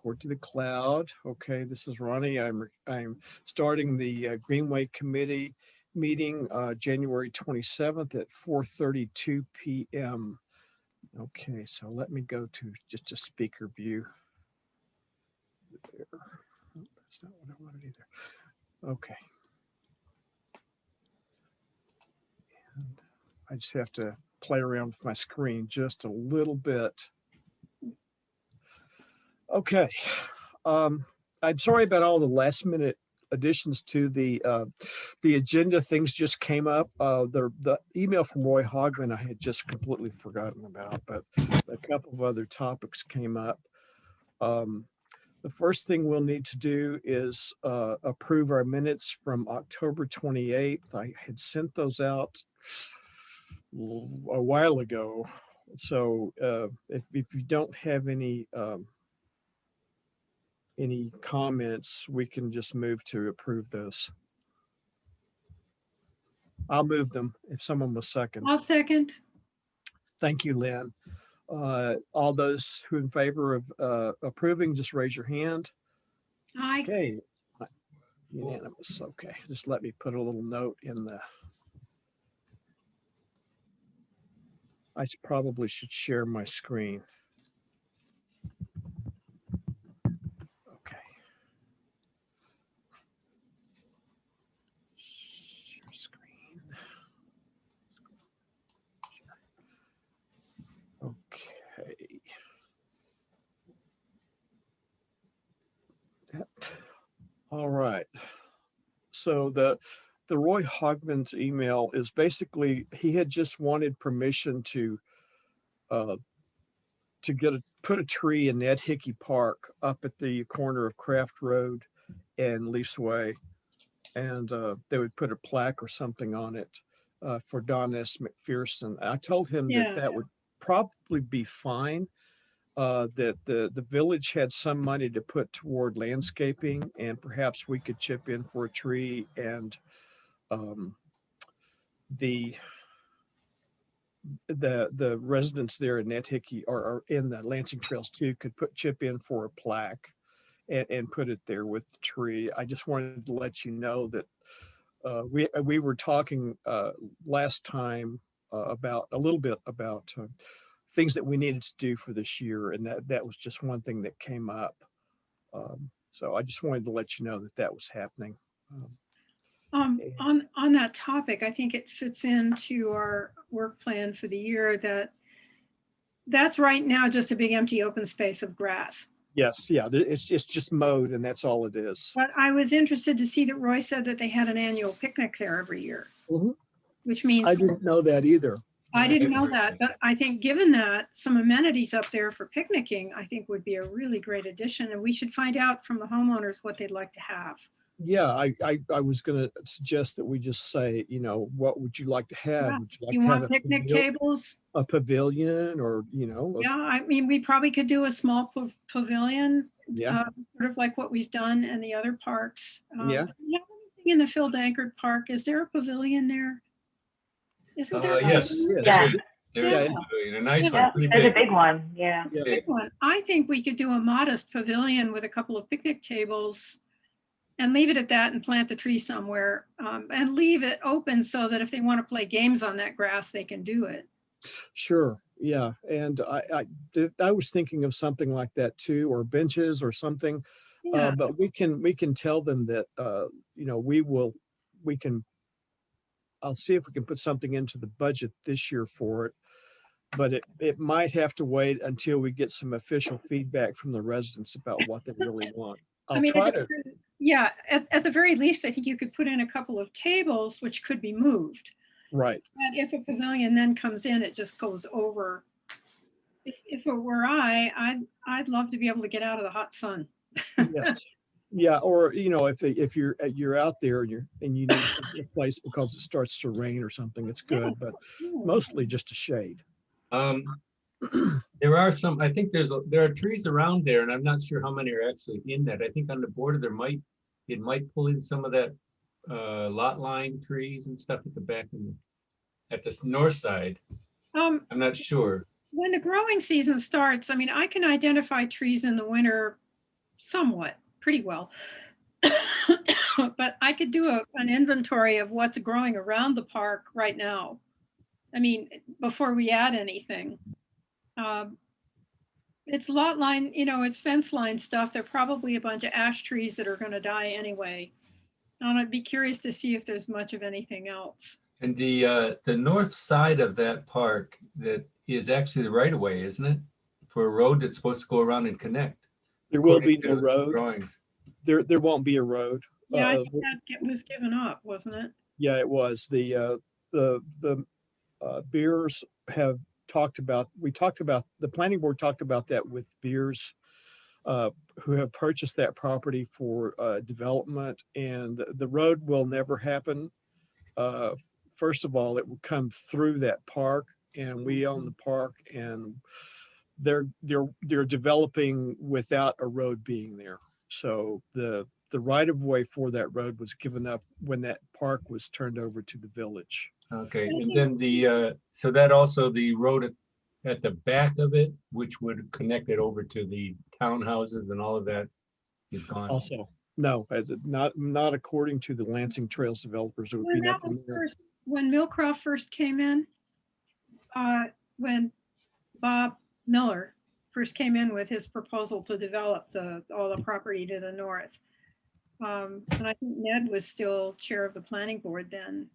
Record to the cloud. Okay, this is Ronnie. I'm starting the Greenway Committee meeting January 27th at 4:32 p.m. Okay, so let me go to just a speaker view. There. Oh, that's not what I wanted either. Okay. And I just have to play around with my screen just a little bit. Okay. I'm sorry about all the last minute additions to the agenda. Things just came up. The email from Roy Hogman I had just completely forgotten about, but a couple of other topics came up. The first thing we'll need to do is approve our minutes from October 28th. I had sent those out a while ago. So if you don't have any comments, we can just move to approve those. I'll move them if someone will second. I'll second. Thank you, Lynn. All those who in favor of approving, just raise your hand. Aye. Okay, unanimous. Okay, just let me put a little note in the. I probably should share my screen. Okay. Share screen. Okay. All right. So the Roy Hogman's email is basically he had just wanted permission to put a tree in Ned Hickey Park up at the corner of Craft Road and Leafs Way, and they would put a plaque or something on it for Don S. McPherson. I told him that would probably be fine. That the village had some money to put toward landscaping, and perhaps we could chip in for a tree, and the residents there in Ned Hickey or in the Lansing Trails too could chip in for a plaque and put it there with the tree. I just wanted to let you know that we were talking last time about a little bit about things that we needed to do for this year, and that was just one thing that came up. So I just wanted to let you know that was happening. On that topic, I think it fits into our work plan for the year that's right now just a big empty open space of grass. Yes, yeah, it's just mowed, and that's all it is. But I was interested to see that Roy said that they had an annual picnic there every year, which means I didn't know that either. I didn't know that, but I think given that some amenities up there for picnicking, I think would be a really great addition, and we should find out from the homeowners what they'd like to have. Yeah, I was going to suggest that we just say, what would you like to have? Yeah. Would you like You to want have picnic tables? a pavilion, or Yeah, I mean, we probably could do a small pavilion, yeah, sort of like what we've done in the other parks. Yeah. Do you have anything in the Phil Dankert Park? Is there a pavilion there? Isn't there? Yes. Yeah. There's Yeah. a pavilion, a nice Yeah, one, pretty there's a big. big one. Yeah. Yeah. Big one. I think we could do a modest pavilion with a couple of picnic tables and leave it at that and plant the tree somewhere, and leave it open so that if they want to play games on that grass, they can do it. Sure. Yeah. And I was thinking of something like that too, or benches or something. Yeah. But we can tell them that I'll see if we can put something into the budget this year for it, but it might have to wait until we get some official feedback from the residents about what they really want. I'll try to. Yeah, at the very least, I think you could put in a couple of tables which could be moved. Right. But if a pavilion then comes in, it just goes over. If it were I'd love to be able to get out of the hot sun. Yes. Yeah, or if you're out there and you need a place because it starts to rain or something, it's good, but mostly just a shade. There are some, I think there are trees around there, and I'm not sure how many are actually in that. I think on the border it might pull in some of that lot line trees and stuff at the back and at the north side. I'm not sure. When the growing season starts, I mean, I can identify trees in the winter somewhat, pretty well. But I could do an inventory of what's growing around the park right now. I mean, before we add anything. It's lot line, it's fence line stuff. There are probably a bunch of ash trees that are going to die anyway. And I'd be curious to see if there's much of anything else. And the north side of that park, that is actually the right of way, isn't it? For a road that's supposed to go around and connect. There will be according no to road. Drawings. There won't be a road. Yeah, I think that was given up, wasn't it? Yeah, it was. The Beers have talked about, the planning board talked about that with Beers, who have purchased that property for development, and the road will never happen. First of all, it will come through that park, and we own the park, and they're developing without a road being there. So the right of way for that road was given up when that park was turned over to the village. Okay, and then so that also the road at the back of it, which would connect it over to the townhouses and all of that, is gone. Also, no, not according to the Lansing Trails developers. There would be nothing there. When Millcroft first came in, when Bob Miller first came in with his proposal to develop all the property to the north, and I think Ned was still chair of the planning board then.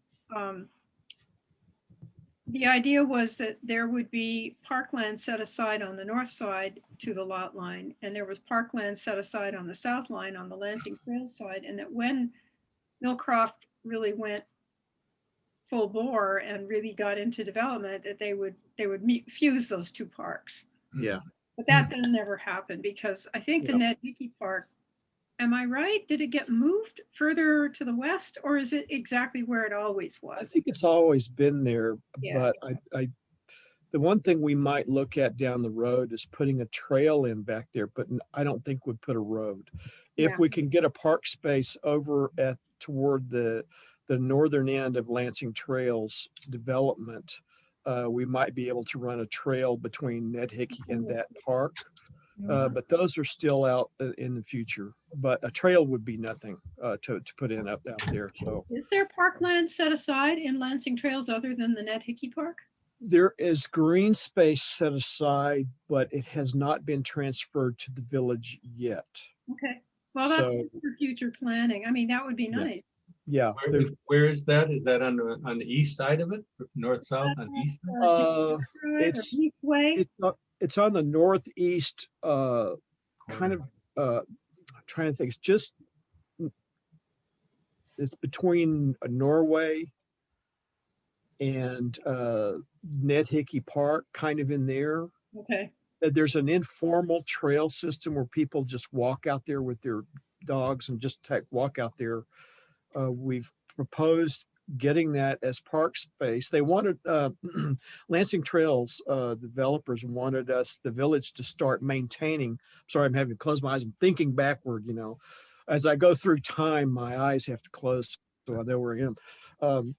The idea was that there would be parkland set aside on the north side to the lot line, and there was parkland set aside on the south line on the Lansing Trails side, and that when Millcroft really went full bore and really got into development, that they would fuse those two parks. Yeah. But that then never happened, because I think the Ned Hickey Park, am I right? Did it get moved further to the west, or is it exactly where it always was? I think it's always been there, Yeah. but the one thing we might look at down the road is putting a trail in back there, but I don't think we'd put a road. If Yeah. we can get a park space over toward the northern end of Lansing Trails development, we might be able to run a trail between Ned Hickey and that park. But those are still out in the future. But a trail would be nothing to put in out there. So Is there parkland set aside in Lansing Trails other than the Ned Hickey Park? there is green space set aside, but it has not been transferred to the village yet. Okay, well, that's So, for future planning. I mean, that would be Yeah. nice. yeah, Where is that? Is that on the east side of it? North, south, on the east side? it's- East Way. it's on the northeast, kind of, I'm trying to think, it's between Norway and Ned Hickey Park, kind of in there. Okay, There's an informal trail system where people just walk out there with their dogs and just walk out there. We've proposed getting that as park space. They wanted, Lansing Trails developers wanted the village to start maintaining. Sorry, I'm having to close my eyes. I'm thinking backward, As I go through time, my eyes have to close so I know where I am.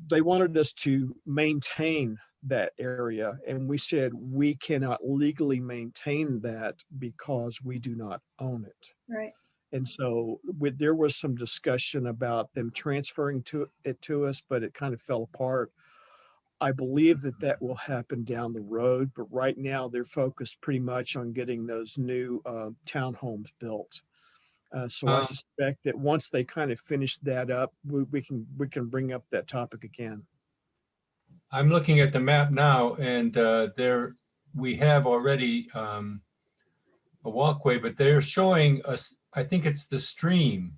They wanted us to maintain that area, and we said we cannot legally maintain that because we do not own it. right. And so there was some discussion about them transferring it to us, but it kind of fell apart. I believe that will happen down the road, but right now they're focused pretty much on getting those new townhomes built. So I suspect that once they kind of finish that up, we can bring up that topic again. I'm looking at the map now, and there we have already a walkway, but they're showing us, I think it's the stream,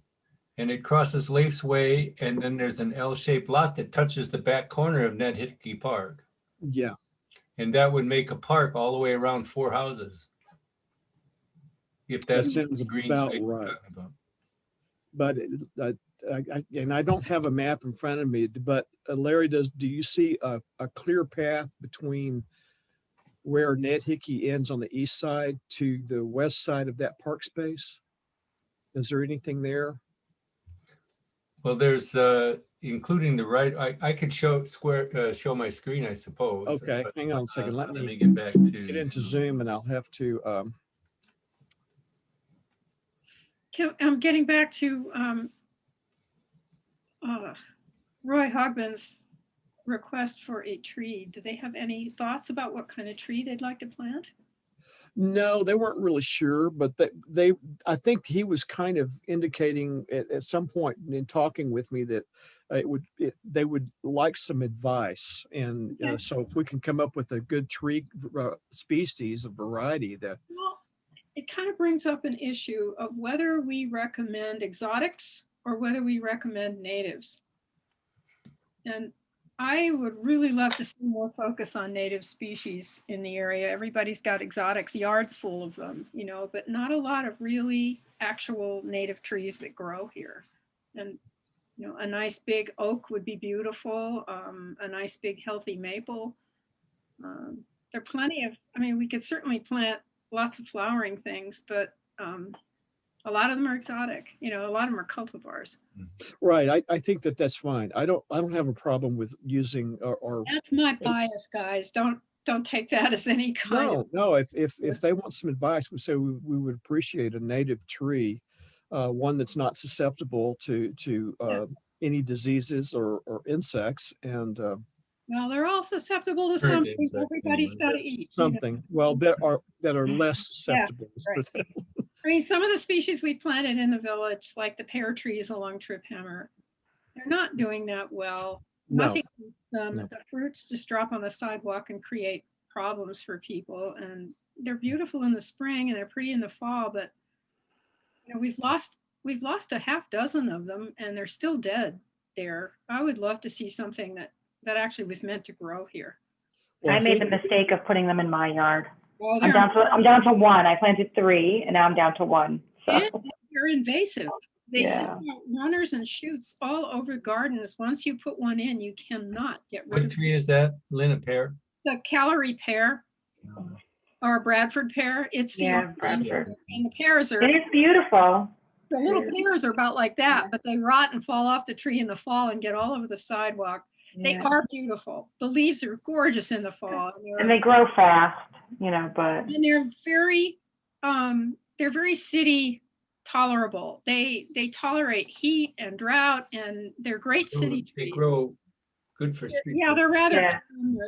and it crosses Leif's Way, and then there's an L-shaped lot that touches the back corner of Ned Hickey Park. Yeah. And that would make a park all the way around 4 houses. If that's That sounds green about space we're right. talking about. But I don't have a map in front of me, but Larry, do you see a clear path between where Ned Hickey ends on the east side to the west side of that park space? Is there anything there? Well, there's including the right. I could show my screen, I suppose. Okay, but, hang on a second. Let me me get back to get into Zoom, and I'll have to. I'm getting back to Roy Hogman's request for a tree. Do they have any thoughts about what kind of tree they'd like to plant? No, they weren't really sure, but I think he was kind of indicating at some point in talking with me that they would like some advice. And Okay. so if we can come up with a good tree species, a variety that, Well, it kind of brings up an issue of whether we recommend exotics or whether we recommend natives. And I would really love to see more focus on native species in the area. Everybody's got exotics, yards full of them, you know, but not a lot of really actual native trees that grow here. And, you know, a nice big oak would be beautiful. A nice big healthy maple. There are plenty of, I mean, we could certainly plant lots of flowering things, but a lot of them are exotic. You know, a lot of them are cultivars. right. I think that's fine. I don't have a problem with using or That's my bias, guys. Don't take that as any kind of. no, if they want some advice, we say we would appreciate a native tree, one that's not susceptible to any diseases or insects and Well, they're all susceptible to Current something. insects Everybody's anyway. got to eat. You know? something. Well, that are less susceptible. right. I mean, some of the species we planted in the village, like the pear trees along Trip Hammer, they're not doing that well. No, Nothing. no. The fruits just drop on the sidewalk and create problems for people. And they're beautiful in the spring and they're pretty in the fall, but you know, we've lost a half dozen of them and they're still dead there. I would love to see something that actually was meant to grow here. Well, I made the mistake of putting them in my yard. Well, I'm down to one. I planted 3 and now I'm down to 1. So. and they're invasive. They send Yeah. out runners and shoots all over gardens. Once you put one in, you cannot get rid What of tree is that? Lynn, a pear? the calorie pear or a Bradford pear. It's the Yeah, orange Bradford. and the pears are It is beautiful. the little pears are about like that, but they rot and fall off the tree in the fall and get all over the sidewalk. They Yeah. are beautiful. The leaves are gorgeous in the fall. And they grow fast, you know, but And they're very city tolerable. They tolerate heat and drought, and they're great city They trees. grow good for street. Yeah, they're rather Yeah.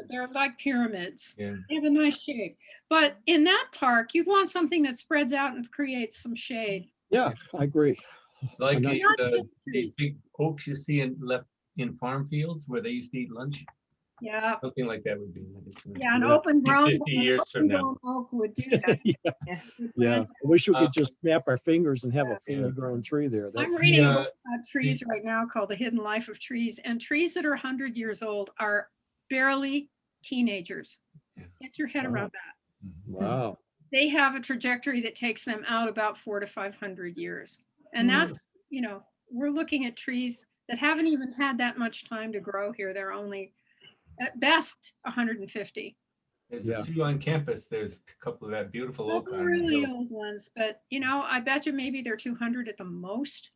they're like pyramids. Yeah. They have a nice shape. But in that park, you'd want something that spreads out and creates some shade. Yeah, I agree. Like I'm not- these big oaks you see left in farm fields where they used to eat lunch. Yeah. Something like that would be nice. Yeah, an Yeah. open grown 50 years from now. oak would do that. Yeah, I wish we Uh, could just snap our fingers and have a fully grown tree there. I'm That, reading Yeah. a book about trees right now called The Hidden Life of Trees, and trees that are 100 years old are barely teenagers. Yeah. Get your head Wow. around that. wow. They have a trajectory that takes them out about 400 to 500 years. And that's, you know, we're looking at trees that haven't even had that much time to grow here. They're only at best 150. There's Yeah. a few on campus. There's a couple of that beautiful Those oak are on the really hill. old ones, but you know, I bet you maybe they're 200 at the most.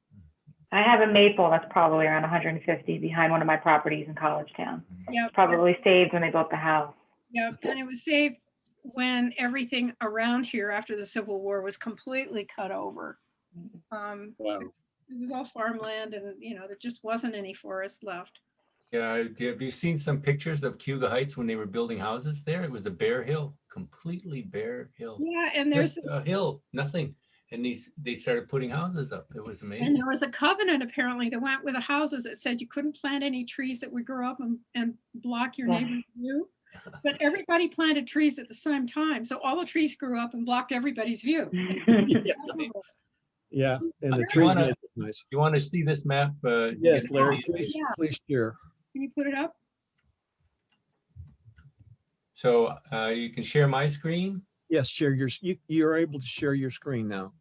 I have a maple that's probably around 150 behind one of my properties in College Town. Yeah. Probably saved when they built the house. Yeah, and it was saved when everything around here after the Civil War was completely cut over. Wow. It was all farmland and, you know, there just wasn't any forest left. Yeah, have you seen some pictures of Cuga Heights when they were building houses there? It was a bare hill, completely bare hill. Yeah, and there's, Just a hill, nothing. And they started putting houses up. It was and amazing. there was a covenant apparently that went with the houses that said you couldn't plant any trees that would grow up and block your Yeah. neighbor's view. But everybody planted trees at the same time. So all the trees grew up and blocked everybody's view. Yeah, and the You trees wanna- make it nice. You want to see this map? Yes, Yeah. Larry, please, Yeah. please share. Can you put it up? So you can share my screen. Yes, share you're able to share your screen now.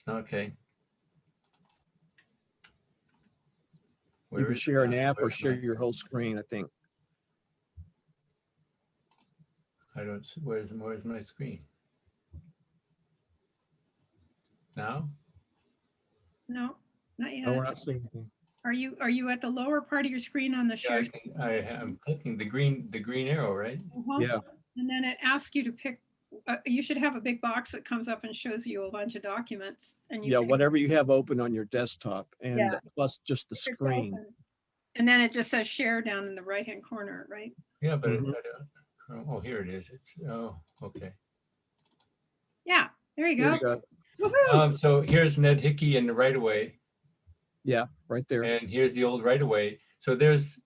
Okay. You Where can is share it an now? app or Where's share my- your whole screen, I think. I don't see, where's my screen? Now? No, not No, we're yet. not seeing anything. Are you at the lower part of your screen on the Yeah, share? I'm clicking the green arrow, right? Uh-huh. Yeah, And then it asks you to pick you should have a big box that comes up and shows you a bunch of documents and you Yeah, pick whatever you have open on your desktop and Yeah. plus just the if it's screen. open. And then it just says share down in the right-hand corner, right? Yeah, but Mhm. oh, here it is. It's, oh, okay. Yeah, there you There go. you go. Woohoo! So here's Ned Hickey in the right of way, Yeah, right there. and here's the old right of way. So this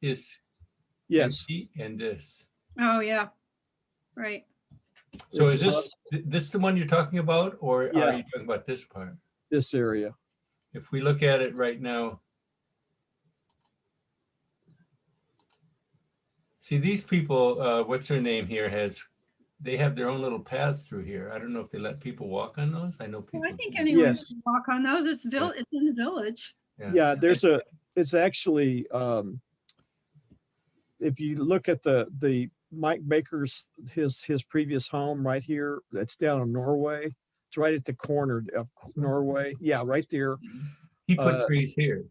is Yes. empty and this. Oh, yeah, right. So It's is this the one you're talking about, or are Yeah. you talking about this part? this area. If we look at it right now, see these people, what's their name here they have their own little paths through here. I don't know if they let people walk on those. I know people. Well, I think do. anyone Yes. can walk on those. It's in the village. Yeah, it's actually, if you look at the Mike Baker's, his previous home right here, it's down in Norway. It's right at the corner of Norway. Yeah, right there. He put trees here.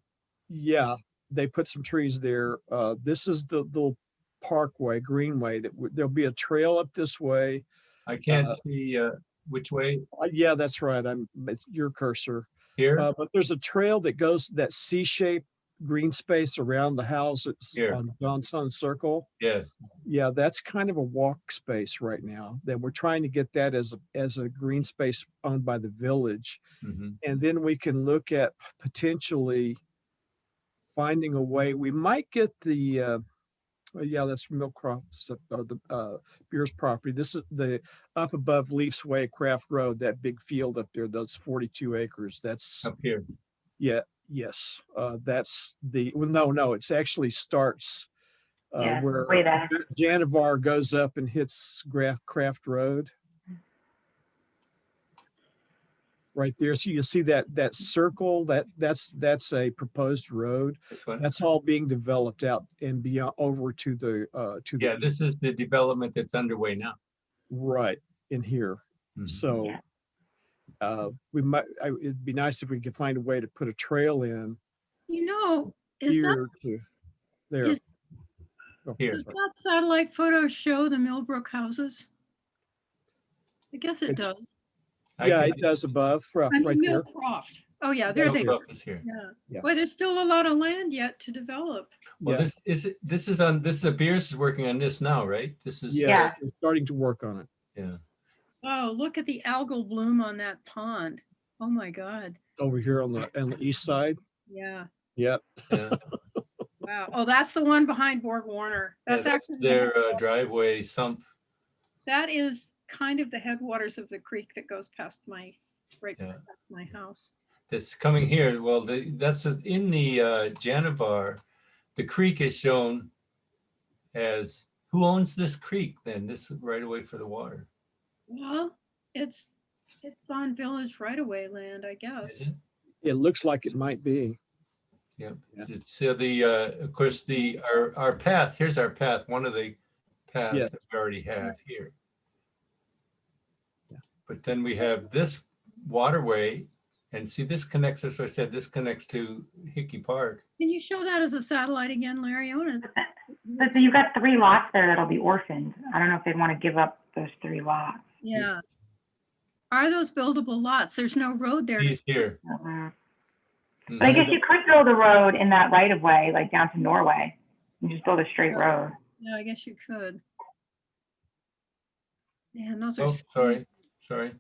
Yeah, they put some trees there. This is the little parkway, Greenway, there'll be a trail up this way. I can't see which way. Yeah, that's right. It's your cursor. Here? But there's a trail that goes that C-shaped green space around the house. It's Here. on Johnson Circle. Yes. Yeah, that's kind of a walk space right now. Then we're trying to get that as a green space owned by the village. Mhm. And then we can look at potentially finding a way. We might get the yeah, that's Millcroft's or the Beers property. This is the up above Leafs Way, Craft Road, that big field up there. That's 42 acres. That's Up here. yeah, yes. That's well, no, it's actually starts Yeah, where way back. Janivar goes up and hits Craft Road. Right there. So you see that circle, that's a proposed road. This one. That's all being developed out and beyond over to the Yeah, this is the development that's underway now. right in here. Mhm. So it'd be nice if we could find a way to put a trail in You know, is that, here to there. is- Oh, Here. does that satellite photo show the Millbrook houses? I guess it It's- does. Yeah, it does above, I mean, right there. Millcroft. Oh, yeah, they're there. Millcroft is here. Yeah. Yeah. Boy, there's still a lot of land yet to develop. Well, Yeah, this is Beers is working on this now, right? This is. yes, Yeah. they're starting to work on it. Yeah. Oh, look at the algal bloom on that pond. Oh, my God. Over here on the east side. Yeah. Yep. Yeah. Wow. Oh, that's the one behind Borg Warner. That's Yeah, actually their driveway sump. that is kind of the headwaters of the creek that goes past Yeah. past my house. That's coming here. Well, that's in the Janivar. The creek is shown as, who owns this creek then? This right away for the water. Well, it's on village right-of-way land, I Is guess. it? It looks like it might be. Yep. Yeah. So of course, our path, here's our path, one of the paths Yeah. that we already have here. Yeah. But then we have this waterway, and see, this connects, as I said, this connects to Hickey Park. Can you show that as a satellite again, Larry? I want So you've got 3 lots there that'll be orphaned. I don't know if they'd want to give up those 3 lots. yeah. Are those buildable lots? There's no road there. He's here. Mhm. Mhm. But I guess you could build a road in that right of way, like down to Norway. You just build a straight road. Yeah, I guess you could. Man, those are. Oh, skinny. sorry.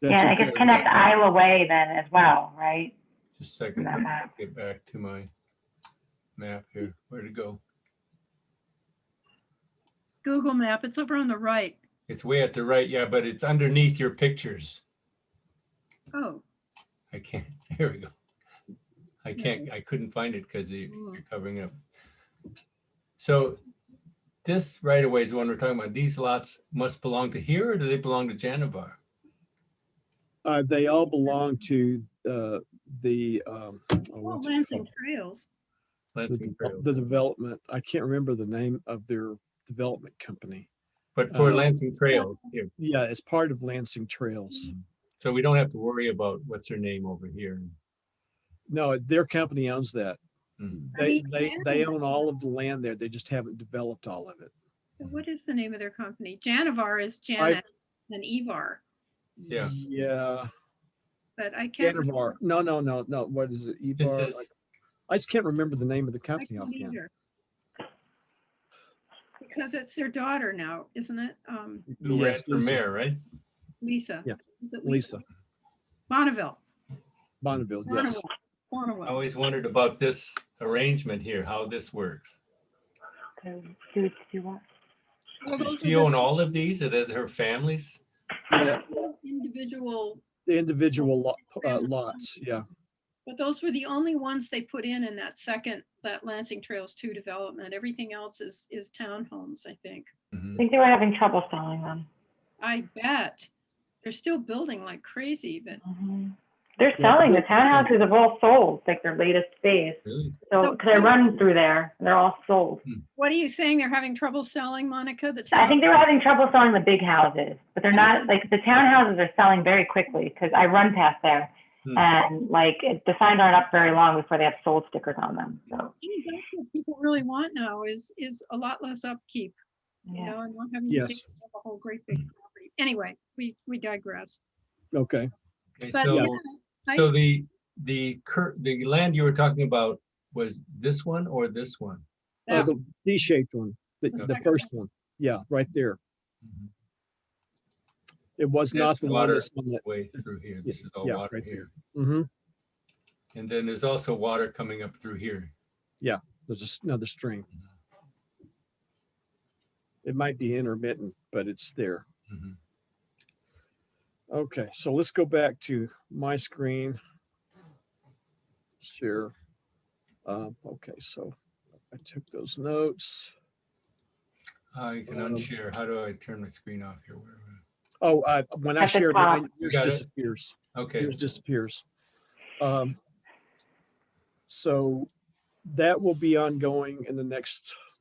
That's Yeah, I okay. guess connect Isla Way then as well, right? Just a second. That map. Get back to my map here. Where to go? Google map. It's over on the right. It's way at the right, yeah, but it's underneath your pictures. Oh, I can't, here we go. I couldn't find it because you're covering up. So this right away is the one we're talking about. These lots must belong to here, or do they belong to Janivar? They all belong to the oh, what's it Lansing called? Trails. Lansing Trail. The development. I can't remember the name of their development company. But for Lansing Trail here. Yeah, it's part of Lansing Trails. So we don't have to worry about what's their name over here. No, their company owns that. Mhm. They own all of the land there. They just haven't developed all of it. What is the name of their company? Janivar is I, Janet and Evar, Yeah. yeah, but I can't. Janivar. No. What is it? It Evar? says, I just can't remember the name of the I company can't offhand. either. Because it's their daughter now, isn't it? who ran Yes, for Lisa. mayor, right? Lisa. Yeah. Is it Lisa Bonneville. Bonneville. Yes. I Bonneville. always wondered about this arrangement here, how this works. So do you want? Well, Does those she are own all of these? Are that her family's? Yeah, the individual, the individual lots. Yeah. but those were the only ones they put in that Lansing Trails 2 development. Everything else is townhomes, I think. I think they were having trouble selling them. I bet. They're still building like crazy, but They're Yeah, selling. The but- townhouses have all sold, like their latest phase. Really? So, because I run through there, they're all sold. what are you saying? They're having trouble selling, Monica? The I think they were having trouble selling the big houses, but they're not, like, the townhouses are selling very quickly because I run past there. And like the signs aren't up very long before they have sold stickers on them. So that's what people really want now is a lot less upkeep, you yeah. know, and not having Yes. to take up a whole great big property. Anyway, we digress. Okay. Okay, But so, yeah, so the land you were talking about was this one or this one? that The D-shaped one, the second first one. Yeah, right there. It was not That's the one water that's on that. way through here. This is all Yeah, water right here. Mm-hmm. And then there's also water coming up through here. There's another stream. It might be intermittent, but it's there. Mhm. Okay, so let's go back to my screen. Share. Okay, so I took those notes. You can unshare. How do I turn my screen off here? Where am Oh, when I At the share top. mine, yours Got it. disappears. I? Okay. Yours disappears. So that will be ongoing in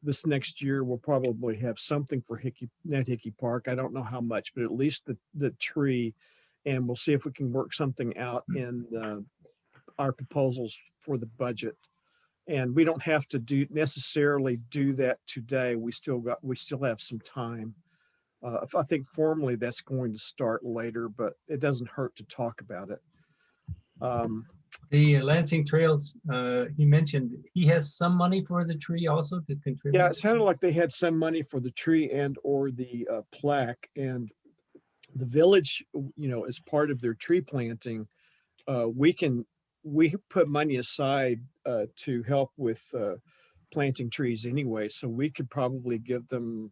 this next year. We'll probably have something for Net Hickey Park. I don't know how much, but at least the tree, and we'll see if we can work something out in our proposals for the budget. And we don't have to necessarily do that today. We still have some time. I think formally that's going to start later, but it doesn't hurt to talk about it. The Lansing Trails, he mentioned he has some money for the tree also to contribute. Yeah, it sounded like they had some money for the tree and or the plaque, and the village, as part of their tree planting, we put money aside to help with planting trees anyway. So we could probably give them,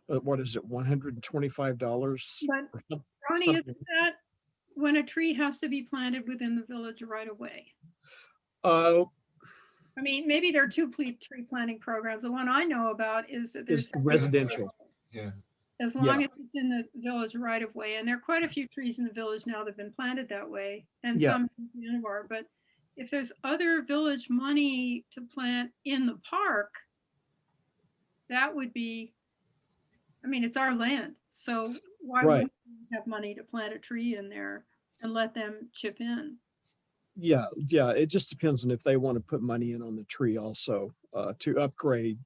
what is it, $125? But Ronnie, isn't that when a tree has to be planted within the village right away? I mean, maybe there are two tree planting programs. The one I know about is that there's It's residential. Yeah. as long as it's in the village right of way. And there are quite a few trees in the village now that have been planted that way, and some in Janivar. But if there's other village money to plant in the park, that would be, I mean, it's our land. So why Right. wouldn't we have money to plant a tree in there and let them chip in? Yeah. It just depends on if they want to put money in on the tree also to upgrade.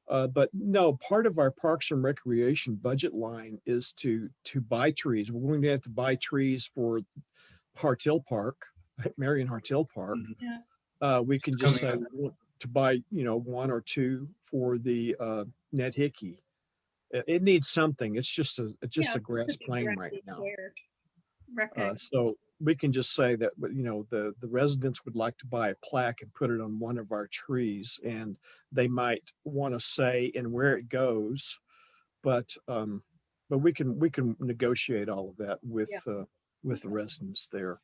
But no, part of our Parks and Recreation budget line is to buy trees. We're going to have to buy trees for Hartill Park, Marion Hartill Park. Yeah. We can It's just say coming we want to buy, one or two for the Net Hickey. It needs something. It's just a grass plain right now. So we can just say that, the residents would like to buy a plaque and put it on one of our trees, and they might want to say and where it goes, but we can negotiate all of that with the residents there.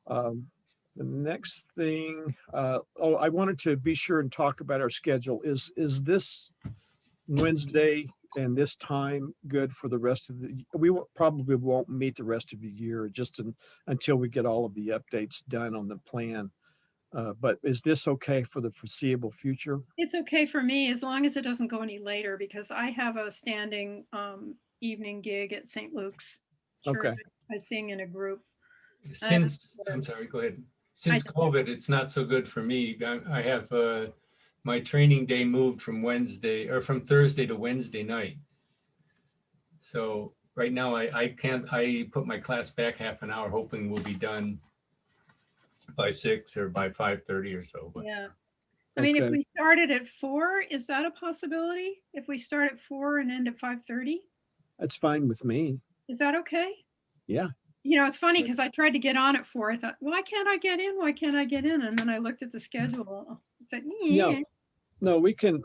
The next thing, I wanted to be sure and talk about our schedule. Is this Wednesday and this time good for the rest of we probably won't meet the rest of the year just until we get all of the updates done on the plan. But is this okay for the foreseeable future? It's okay for me as long as it doesn't go any later, because I have a standing evening gig at St. Luke's Church. Okay. I sing in a group. I'm sorry, go ahead. Since COVID, it's not so good for me. I have my training day moved from Wednesday or from Thursday to Wednesday night. So right now I put my class back half an hour, hoping we'll be done by 6 or by 5:30 or so. But Yeah. I mean, if Okay. we started at 4, is that a possibility? If we start at 4 and end at 5:30, That's fine with me. is that okay? Yeah. You know, it's funny because I tried to get on at 4. I thought, why can't I get in? Why can't I get in? And then I looked at the schedule. I said, yeah. No, we can,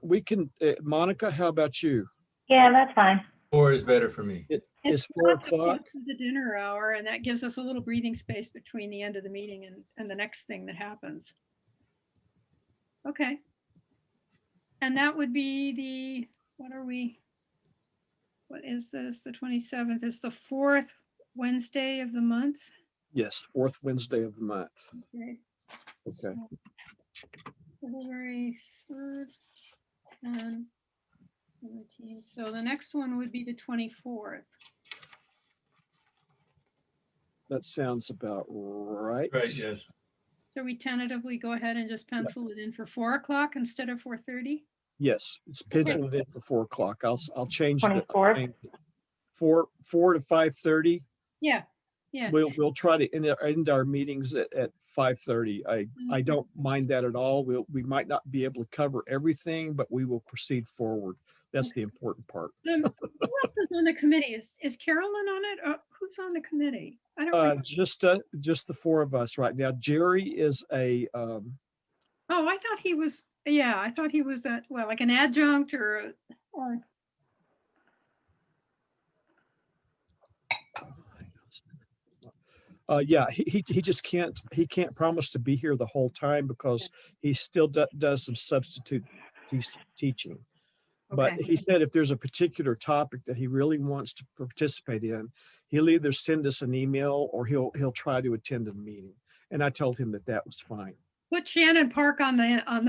Monica, how about you? Yeah, that's fine. 4 is better for me. It It's is 4 not the o'clock. close to the dinner hour, and that gives us a little breathing space between the end of the meeting and the next thing that happens. Okay. And that would be the, what is this? The 27th is the 4th Wednesday of the month. Yes, 4th Wednesday of the month. Okay. Okay. So, February 3rd and 17th. So the next one would be the 24th. That sounds about right. Right, yes. So we tentatively go ahead and just pencil it in for 4 o'clock instead of 4:30? Yes, it's penciled in for 4 o'clock. I'll change the 24th? 4 to 5:30. Yeah, yeah. We'll try to end our meetings at 5:30. I don't mind that at all. We might not be able to cover everything, but we will proceed forward. That's the important part. Who else is on the committee? Is Carolyn on it? Who's on the committee? I don't remember. Just the 4 of us right now. Jerry is a Oh, I thought he was, yeah, I thought he was like an adjunct or yeah, he just can't promise to be here the whole time because he still does some substitute teaching. But okay. he said if there's a particular topic that he really wants to participate in, he'll either send us an email or he'll try to attend a meeting. And I told him that was fine. Put Shannon Park on the on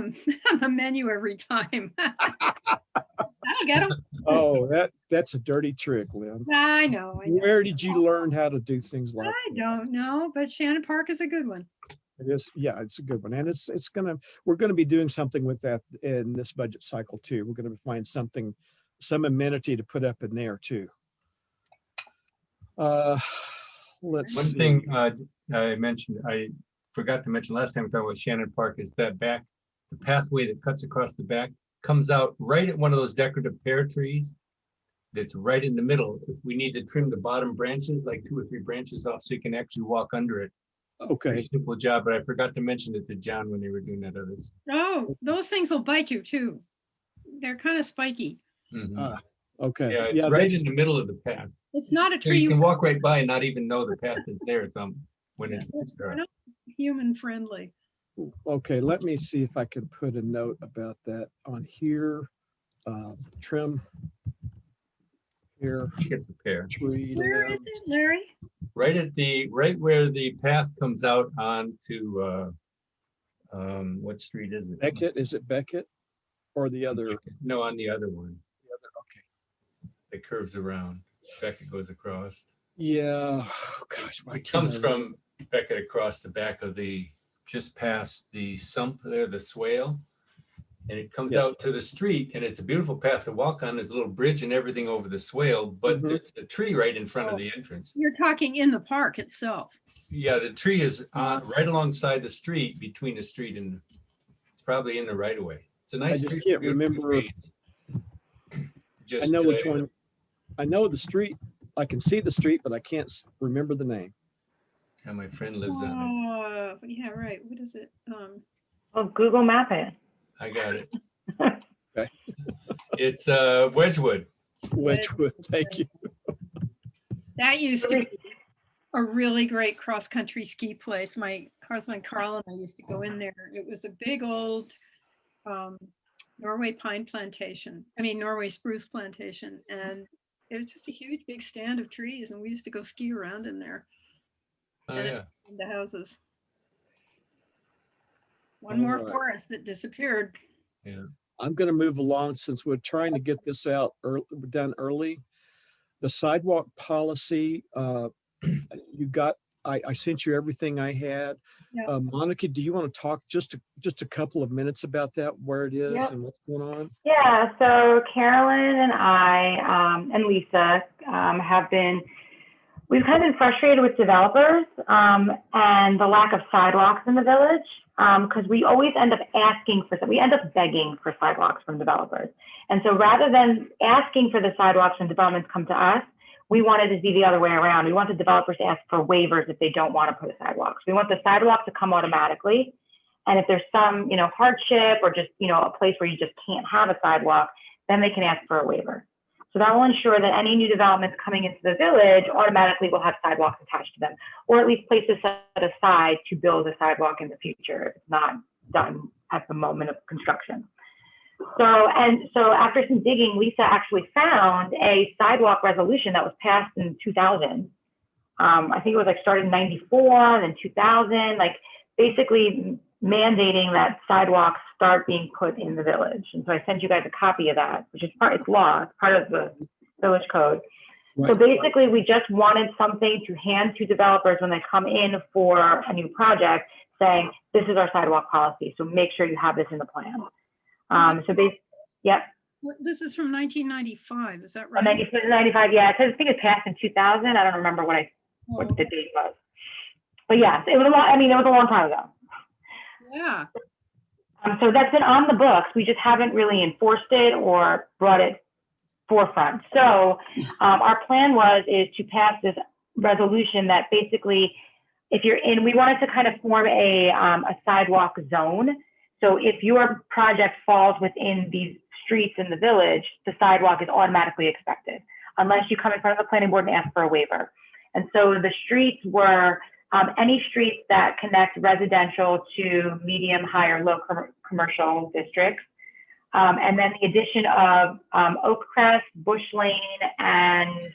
the menu every time. That'll get him. Oh, that's a dirty trick, Lynn. I know. Where did you learn how to do things like I that? don't know, but Shannon Park is a good one. It is, yeah, it's a good one. And we're gonna be doing something with that in this budget cycle too. We're gonna find some amenity to put up in there too. Let's One see. thing I forgot to mention last time we talked about Shannon Park is the pathway that cuts across the back comes out right at one of those decorative pear trees that's right in the middle. We need to trim the bottom branches, like 2 or 3 branches off so you can actually walk under it. Okay, Pretty simple job, but I forgot to mention it to John when they were doing that others. Oh, those things will bite you too. They're kind of spiky. Mhm. okay. Yeah, it's right that's- in the middle of the path. It's not a So tree you can walk right by and not even know the path is there. When Yeah, it's they're there. not human friendly. Okay, let me see if I can put a note about that on here. Trim here, I think it's a pear. tree. Where is it, Larry? Right where the path comes out onto what street is it? Beckett, is it Beckett? Or the other? No, on the other one. Okay. It curves around. Beckett goes across. Yeah, oh, gosh. why It can't comes I- from Beckett across the back of just past the sump there, the swale. And it comes Yes. out to the street and it's a beautiful path to walk on. There's a little bridge and everything over the swale, but Mhm. there's a tree right in front of the entrance. You're talking in the park itself. Yeah, the tree is right alongside the street, between the street and it's probably in the right of way. It's a nice. just tree, can't beautiful remember. tree. I Just, know which one. I know the street. I can see the street, but I can't remember the name. Yeah, my friend lives on Yeah, right. What is it? Well, Google Map it. it. I got it. Okay. It's Wedgwood. Wedgwood, thank you. That used to be a really great cross-country ski place. My husband Carl and I used to go in there. It was a big old Norway pine plantation. I mean, Norway spruce plantation. And it was just a huge big stand of trees. And we used to go ski around in there. Oh, And yeah. in the houses. One All more right. forest that disappeared. Yeah. I'm going to move along since we're trying to get this done early. The sidewalk policy, you got I sent you everything I had. Yeah. Monica, do you want to talk just a couple of minutes about that, where it is Yep. and what's going on? Yeah, so Carolyn and I and Lisa we've kind of been frustrated with developers and the lack of sidewalks in the village because we always end up we end up begging for sidewalks from developers. And so rather than asking for the sidewalks when developments come to us, we wanted to be the other way around. We want the developers to ask for waivers if they don't want to put a sidewalk. So we want the sidewalk to come automatically. And if there's some, hardship or just, a place where you just can't have a sidewalk, then they can ask for a waiver. So that will ensure that any new developments coming into the village automatically will have sidewalks attached to them, or at least places set aside to build a sidewalk in the future if it's not done at the moment of construction. So after some digging, Lisa actually found a sidewalk resolution that was passed in 2000. I think it was started in 94, then 2000, basically mandating that sidewalks start being put in the village. And so I sent you guys a copy of that, which is it's law, it's part of the village code. Right. So basically we just wanted something to hand to developers when they come in for a new project saying, this is our sidewalk policy. So make sure you have this in the plan. Yep. This is from 1995, is that right? 95, yeah. I think it passed in 2000. I don't remember what the date was. But yeah, it was a long time ago. Yeah. So that's been on the books. We just haven't really enforced it or brought it forefront. So our plan is to pass this resolution that basically, we wanted to kind of form a sidewalk zone. So if your project falls within these streets in the village, the sidewalk is automatically expected, unless you come in front of the planning board and ask for a waiver. And so the streets were any streets that connect residential to medium, high, or low commercial districts. And then the addition of Oakcrest, Bush Lane, and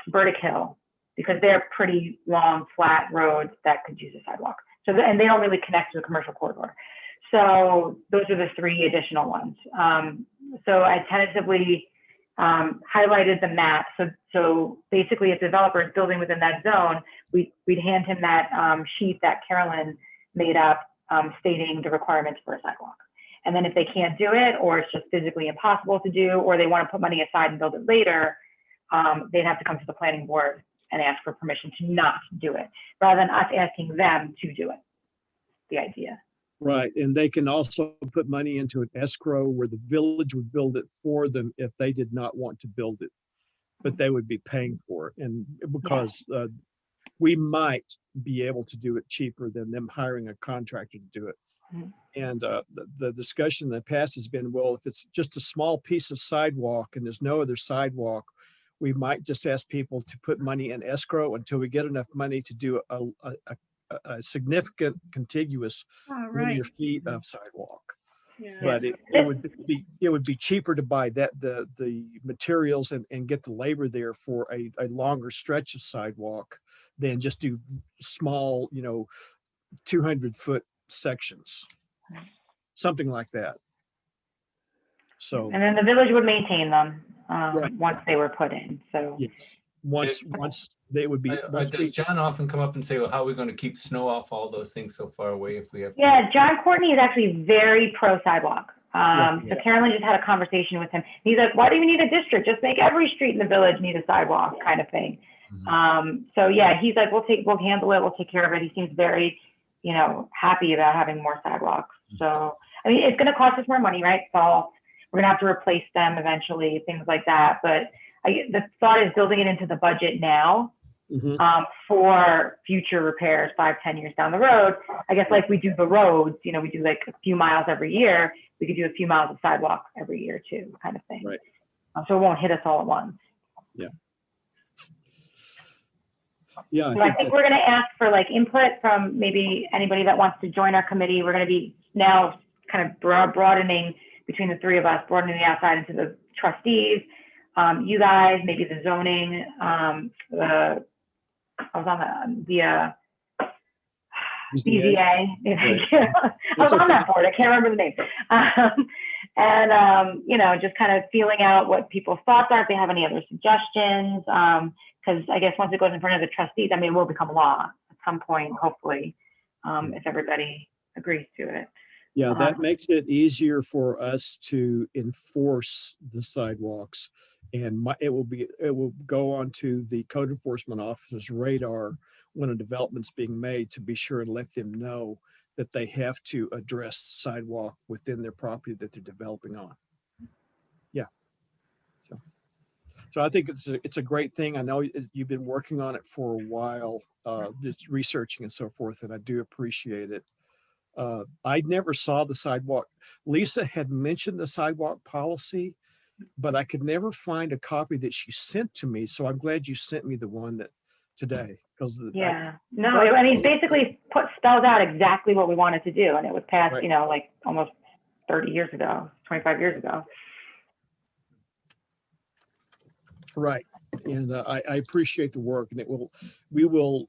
Burdick Hill, because they're pretty long, flat roads that could use a sidewalk. And they don't really connect to the commercial corridor. So those are the three additional ones. So I tentatively highlighted the map. So basically, if the developer is building within that zone, we'd hand him that sheet that Carolyn made up stating the requirements for a sidewalk. And then if they can't do it, or it's just physically impossible to do, or they want to put money aside and build it later, they'd have to come to the planning board and ask for permission to not do it, rather than us asking them to do it. The idea. Right, and they can also put money into an escrow where the village would build it for them if they did not want to build it, but they would be paying for it. And because we might be able to do it cheaper than them hiring a contractor to do it. Mm-hmm. And the discussion in the past has been, well, if it's just a small piece of sidewalk and there's no other sidewalk, we might just ask people to put money in escrow until we get enough money to do a significant contiguous linear feet of sidewalk. Yeah. But it would be cheaper to buy the materials and get the labor there for a longer stretch of sidewalk than just do small 200-foot sections, something like that. So and then the village would maintain them once they were put in. So yes, once they would be. Does John often come up and say, well, how are we going to keep snow off all those things so far away if we have? Yeah, John Courtney is actually very pro sidewalk. So Carolyn just had a conversation with him. He's like, why do you need a district? Just make every street in the village need a sidewalk, kind of thing. Mm-hmm. So yeah, he's like, we'll handle it. We'll take care of it. He seems very, happy about having more sidewalks. Mm-hmm. So, I mean, it's going to cost us more money, right? So we're going to have to replace them eventually, things like that. But the thought is building it into the budget now. Mm-hmm. For future repairs 5-10 years down the road. I guess like we do the roads, we do like a few miles every year. We could do a few miles of sidewalk every year too, kind of thing. Right. So it won't hit us all at once. Yeah. Yeah. So I think we're going to ask for like input from maybe anybody that wants to join our committee. We're going to be now kind of broadening between the three of us, broadening the outside into the trustees, you guys, maybe the zoning, I was on the BZA. I was on that board. I can't remember the name. and you know, just kind of feeling out what people's thoughts are, if they have any other suggestions. Because I guess once it goes in front of the trustees, I mean, it will become law at some point, hopefully, if everybody agrees to it. Yeah, that makes it easier for us to enforce the sidewalks. And it will go onto the code enforcement officer's radar when a development's being made, to be sure and let them know that they have to address sidewalk within their property that they're developing on. Yeah. So I think it's a great thing. I know you've been working on it for a while, just researching and so forth, and I do appreciate it. I never saw the sidewalk. Lisa had mentioned the sidewalk policy, but I could never find a copy that she sent to me. So I'm glad you sent me the one that today, because no, I mean, basically spells out exactly what we wanted to do, and it was passed, Right. you know, like almost 30 years ago, 25 years ago. Right. And I appreciate the work, and we will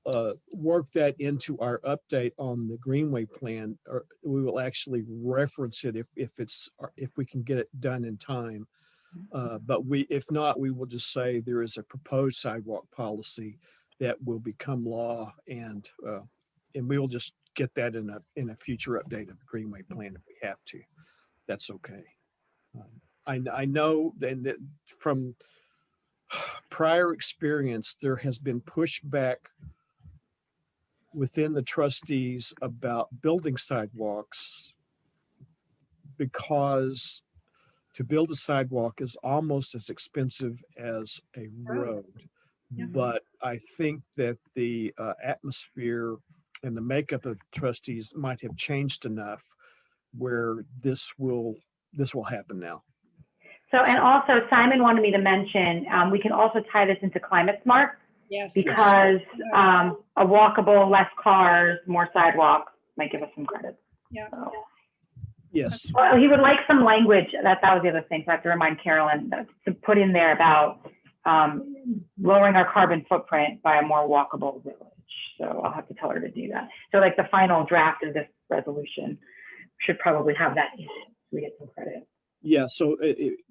work that into our update on the Greenway plan, or we will actually reference it if we can get it done in time. But if not, we will just say there is a proposed sidewalk policy that will become law, and we will just get that in a future update of the Greenway plan if we have to. That's okay. I know that from prior experience, there has been pushback within the trustees about building sidewalks, because to build a sidewalk is almost as expensive as a road. Yeah. But I think that the atmosphere and the makeup of trustees might have changed enough where this will happen now. So, and also Simon wanted me to mention, we can also tie this into climate smart, Yes. because a walkable, less cars, more sidewalk might give us some credit. Yeah. So. Yes. Well, he would like some language. That was the other thing. So I have to remind Carolyn to put in there about lowering our carbon footprint by a more walkable village. So I'll have to tell her to do that. So like the final draft of this resolution should probably have that in it, so we get some credit. Yeah, so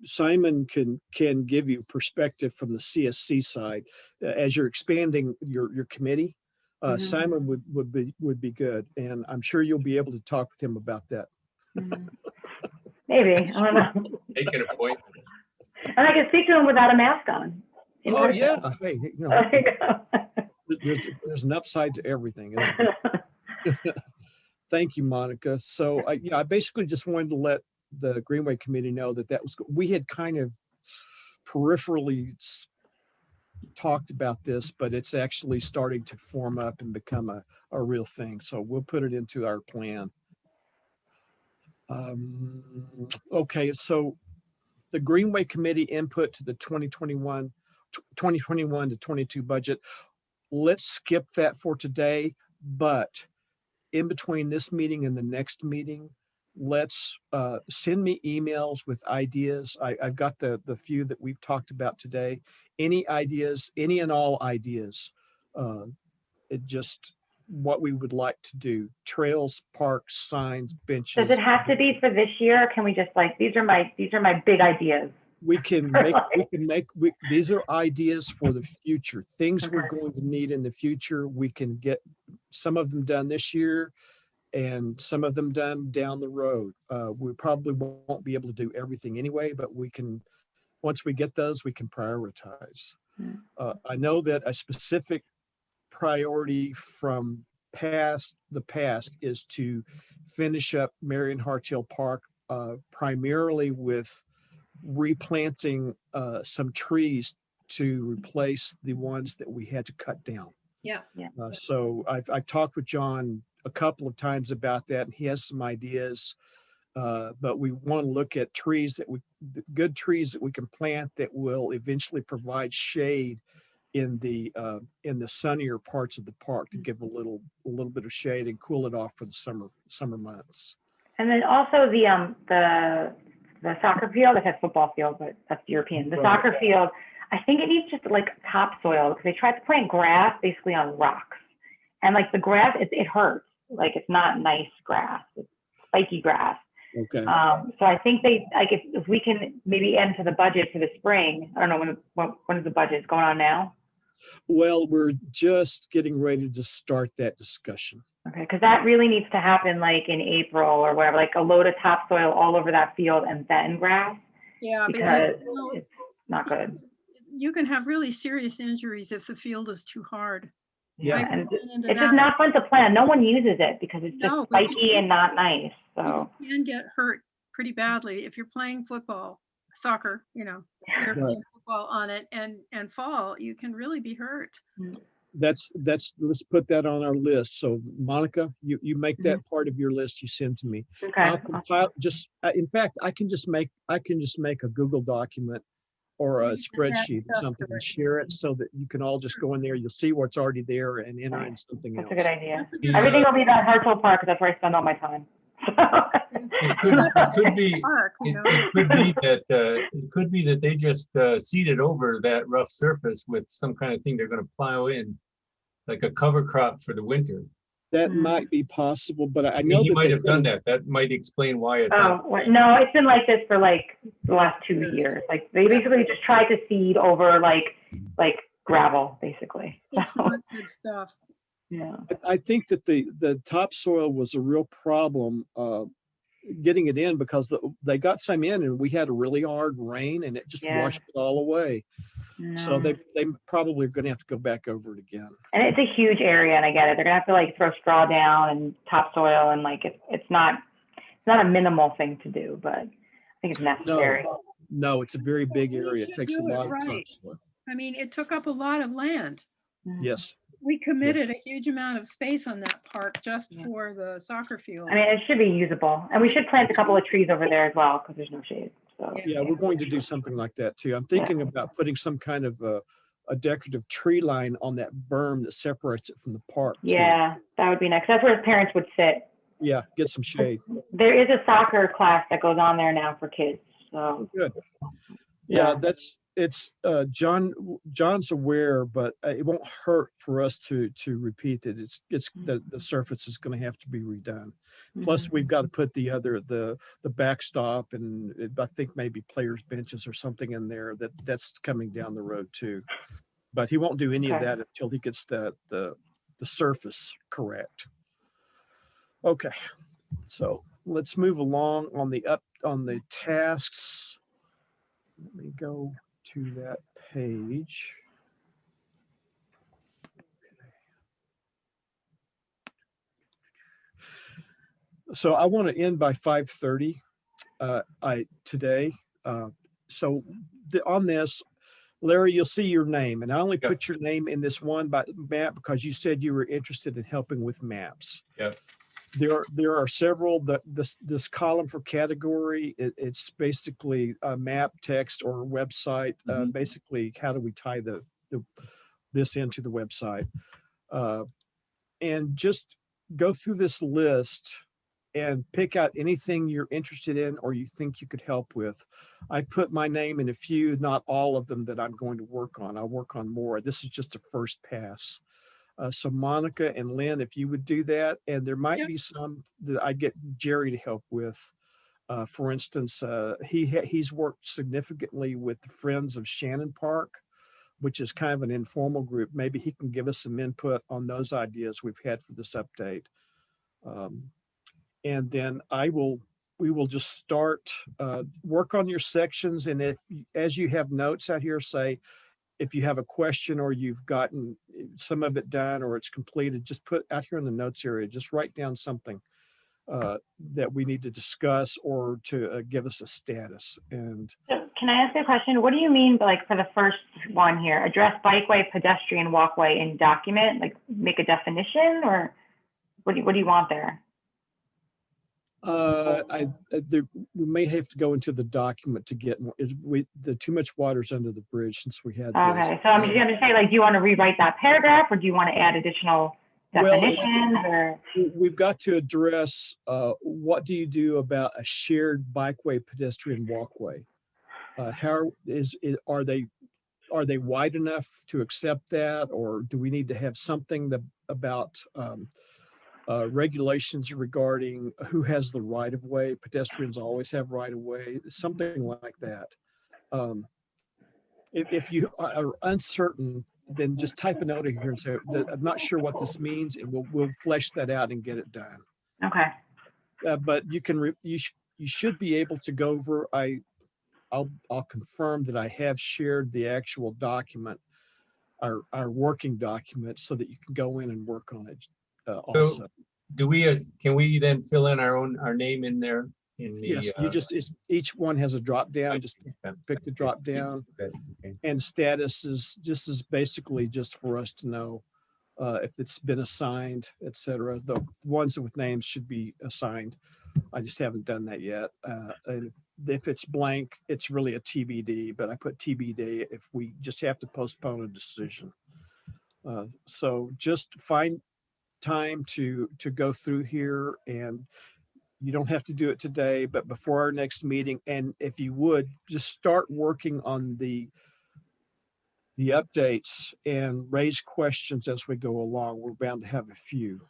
Simon can give you perspective from the CSC side as you're expanding your committee. Simon would be good, and I'm sure you'll be able to talk with him about that. Maybe, I don't know. Make an appointment. And I can speak to him without a mask on. Oh yeah, hey, you know, There you go. there's an upside to everything, isn't there? Thank you, Monica. So I basically just wanted to let the Greenway committee know that we had kind of peripherally talked about this, but it's actually starting to form up and become a real thing. So we'll put it into our plan. Okay, so the Greenway committee input to the 2021 to 22 budget. Let's skip that for today, but in between this meeting and the next meeting, let's send me emails with ideas. I've got the few that we've talked about today. Any ideas, any and all ideas, just what we would like to do: trails, parks, signs, benches. Does it have to be for this year? Or can we just like, these are my big ideas? We can make these are ideas for the future, things we're going to need in the future. We can get some of them done this year and some of them done down the road. We probably won't be able to do everything anyway, but we can, once we get those, we can prioritize. I know that a specific priority from the past is to finish up Marion Harthill Park, primarily with replanting some trees to replace the ones that we had to cut down. Yeah. So I've talked with John a couple of times about that, and he has some ideas. But we want to look at good trees that we can plant that will eventually provide shade in the sunnier parts of the park, to give a little bit of shade and cool it off for the summer months. And then also the soccer field, it has football field, but that's European. The soccer field, I think it needs just like topsoil, because they tried to plant grass basically on rocks. And like the grass, it hurts. Like it's not nice grass, it's spiky grass. Okay. So I think like if we can maybe add to the budget for the spring, I don't know when is the budget going on now? Well, we're just getting ready to start that discussion. Okay, because that really needs to happen like in April or whatever, like a load of topsoil all over that field and then grass, Yeah, because because it's not good. you can have really serious injuries if the field is too hard. Yeah. And I've run into it's just that. not fun to plant. No one uses it because it's just No, but you spiky and not nice. So You can get hurt pretty badly if you're playing football, soccer, European Right. football on it and fall, you can really be hurt. Let's put that on our list. So Monica, you make that part of your list you send to me. okay, I'll compile in fact, I can just make a Google document or a You can add spreadsheet or stuff something to and it. share it so that you can all just go in there. You'll see what's already there and enter in something that's else. a good idea. That's a good Everything will be about Hartsville Park because that's where I spend all my time. It could be, Park, it could be that they just seeded over that rough surface with some kind of thing they're gonna plow in, like a cover crop for the winter. That might be possible, but I I mean, know he that might they have put done in- that. That might explain why it's Oh, out. no, it's been like this for like the last 2 years. Like they basically just tried to seed over like gravel, basically. It's So, not good stuff. yeah. I think that the topsoil was a real problem getting it in because they got some in and we had a really hard rain and it just Yeah. washed it all away. So No. they probably are going to have to go back over it again. And it's a huge area, and I get it. They're gonna have to like throw straw down and topsoil, and like it's not a minimal thing to do, but I think it's necessary. No, it's a very big We area. It should takes a do it lot of right. topsoil. I mean, it took up a lot of land. Yes. We committed a huge amount of space on that park just Yeah. for the soccer field. I mean, it should be usable, and we should plant a couple of trees over there as well because there's no shade. So Yeah, we're going to do something like that too. I'm thinking about putting some kind of a decorative tree line on that berm that separates it from the park. too. yeah, that would be nice. That's where his parents would sit. Yeah, get some shade. There is a soccer class that goes on there now for kids. So Good. Yeah. Yeah, John's aware, but it won't hurt for us to repeat it. It's the surface is going to have to be redone. Plus, we've got to put the backstop and I think maybe players benches or something in there that's coming down the road too. But he won't do any of Okay. that until he gets the surface correct. Okay, so let's move along on the tasks. Let me go to that page. So I want to end by 5:30 today. So on this, Larry, you'll see your name, and I only Yep. put your name in this one map because you said you were interested in helping with maps. Yep. There are several. This column for category, it's basically a map, text, or website. Basically, how do we tie this into the website? And just go through this list and pick out anything you're interested in or you think you could help with. I've put my name in a few, not all of them that I'm going to work on. I'll work on more. This is just a first pass. So Monica and Lynn, if you would do that, and there might Yep. be some that I get Jerry to help with. For instance, he's worked significantly with the Friends of Shannon Park, which is kind of an informal group. Maybe he can give us some input on those ideas we've had for this update. And then we will just start, work on your sections. And as you have notes out here, say, if you have a question or you've gotten some of it done or it's completed, just put out here in the notes area, just write down something that we need to discuss or to give us a status. And So can I ask you a question? What do you mean, like, for the first one here, address bikeway, pedestrian walkway in document, like make a definition, or what do you want there? we may have to go into the document to get more. The too much water's under the bridge since we had this. Okay, so I'm just gonna say, like, do you want to rewrite that paragraph, or do you want to add additional definitions, or? We've got to address what do you do about a shared bikeway, pedestrian walkway? Are they wide enough to accept that, or do we need to have something about regulations regarding who has the right of way. Pedestrians always have right of way, something like that. If you are uncertain, then just type a note in here and say, I'm not sure what this means, and we'll flesh that out and get it done. Okay. But you can, you should be able to go over, I'll confirm that I have shared the actual document, our working document, so that you can go in and work on it also. So do we, can we then fill in our name in there in the? Yes, you just, each one has a drop down, just pick the drop down. Okay. And status is basically just for us to know if it's been assigned, et cetera. The ones with names should be assigned. I just haven't done that yet. And if it's blank, it's really a TBD, but I put TBD if we just have to postpone a decision. So just find time to go through here, and you don't have to do it today, but before our next meeting. And if you would just start working on the updates and raise questions as we go along. We're bound to have a few.